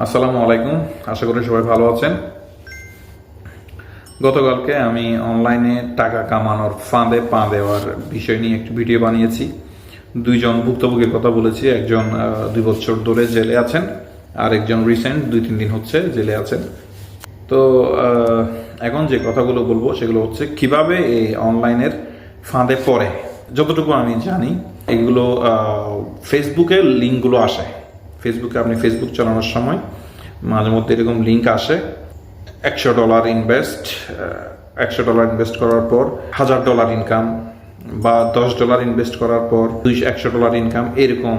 আসসালামু আলাইকুম। আশা করি সবাই ভালো আছেন। গতকালকে আমি অনলাইনে টাকা কামানোর ফাঁদে পা দেওয়ার বিষয় নিয়ে একটি ভিডিও বানিয়েছি। দুইজন ভুক্তভোগীর কথা বলেছি। একজন 2 বছর ধরে জেলে আছেন, আর একজন রিসেন্ট 2-3 দিন হচ্ছে জেলে আছেন। তো এখন যে কথাগুলো বলবো সেগুলো হচ্ছে কিভাবে এই অনলাইনের ফাঁদে পড়ে। যতটুকু আমি জানি, এগুলো ফেসবুকে লিঙ্কগুলো আসে। ফেসবুকে আপনি ফেসবুক চালানোর সময় মাঝে মধ্যে এরকম লিঙ্ক আসে, $100 ইনভেস্ট, $100 ইনভেস্ট করার পর $1000 ইনকাম, বা $10 ইনভেস্ট করার পর $100 ইনকাম, এরকম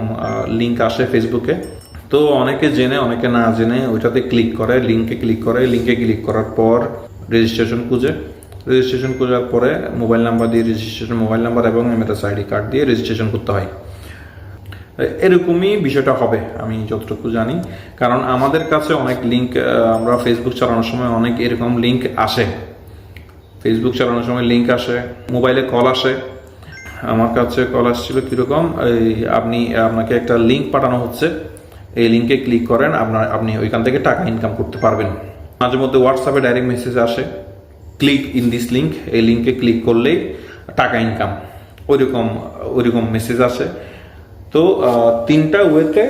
লিঙ্ক আসে ফেসবুকে। তো অনেকে জেনে অনেকে না জেনে ওইটাতে ক্লিক করে, লিঙ্কে ক্লিক করার পর রেজিস্ট্রেশন খোঁজার পরে মোবাইল নাম্বার দিয়ে রেজিস্ট্রেশন, মোবাইল নাম্বার এবং এমএস আইডি কার্ড দিয়ে রেজিস্ট্রেশন করতে হয়। এরকমই বিষয়টা হবে আমি যতটুকু জানি, কারণ আমাদের কাছে অনেক লিঙ্ক, আমরা ফেসবুক চালানোর সময় অনেক এরকম লিঙ্ক আসে। ফেসবুক চালানোর সময় লিঙ্ক আসে, মোবাইলে কল আসে। আমার কাছে কল আসছিল কীরকম, আপনাকে একটা লিঙ্ক পাঠানো হচ্ছে, এই লিঙ্কে ক্লিক করেন, আপনি ওইখান থেকে টাকা ইনকাম করতে পারবেন। মাঝে মধ্যে হোয়াটসঅ্যাপে ডাইরেক্ট মেসেজ আসে, ক্লিক ইন দিস লিঙ্ক, এই লিঙ্কে ক্লিক করলেই টাকা ইনকাম, ওইরকম মেসেজ আসে। তো 3টা ওয়েতে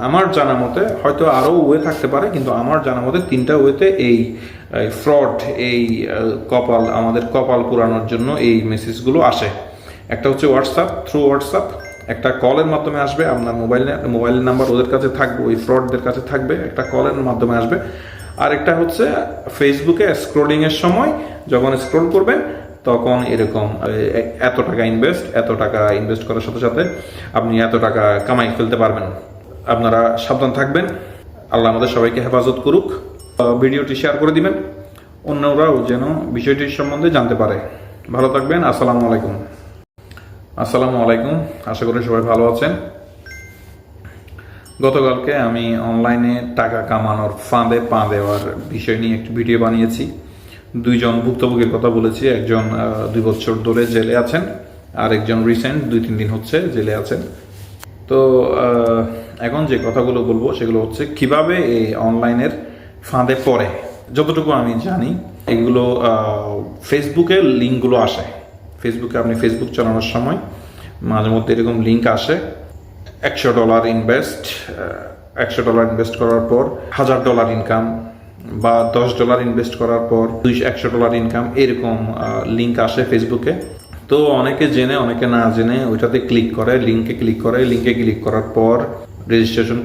আমার জানা মতে, হয়তো আরও ওয়ে থাকতে পারে, কিন্তু আমার জানা মতে 3টা ওয়েতে এই ফ্রড, এই আমাদের কপাল পুরানোর জন্য এই মেসেজগুলো আসে। একটা হচ্ছে থ্রু হোয়াটসঅ্যাপ, একটা কলের মাধ্যমে আসবে, আপনার মোবাইল নাম্বার ওদের কাছে থাকবে, ওই ফ্রডদের কাছে থাকবে, একটা কলের মাধ্যমে আসবে। আর একটা হচ্ছে ফেসবুকে স্ক্রলিংয়ের সময় যখন স্ক্রল করবেন তখন এরকম এত টাকা ইনভেস্ট করার সাথে সাথে আপনি এত টাকা কামাই ফেলতে পারবেন। আপনারা সাবধান থাকবেন। আল্লাহ আমাদের সবাইকে হেফাজত করুক। ভিডিওটি শেয়ার করে দিবেন, অন্যরাও যেন বিষয়টির সম্বন্ধে জানতে পারে। ভালো থাকবেন। আসসালামু আলাইকুম। আশা করি সবাই ভালো আছেন। গতকালকে আমি অনলাইনে টাকা কামানোর ফাঁদে পা দেওয়ার বিষয় নিয়ে একটি ভিডিও বানিয়েছি। দুইজন ভুক্তভোগীর কথা বলেছি। একজন 2 বছর ধরে জেলে আছেন, আর একজন রিসেন্ট 2-3 দিন হচ্ছে জেলে আছেন। তো এখন যে কথাগুলো বলবো সেগুলো হচ্ছে কিভাবে এই অনলাইনের ফাঁদে পড়ে। যতটুকু আমি জানি, এগুলো ফেসবুকে লিঙ্কগুলো আসে। ফেসবুকে আপনি ফেসবুক চালানোর সময় মাঝে মধ্যে এরকম লিঙ্ক আসে, $100 ইনভেস্ট করার পর $1000 ইনকাম, বা $10 ইনভেস্ট করার পর $100 ইনকাম, এরকম লিঙ্ক আসে ফেসবুকে। তো অনেকে জেনে অনেকে না জেনে ওইটাতে ক্লিক করে, লিঙ্কে ক্লিক করার পর রেজিস্ট্রেশন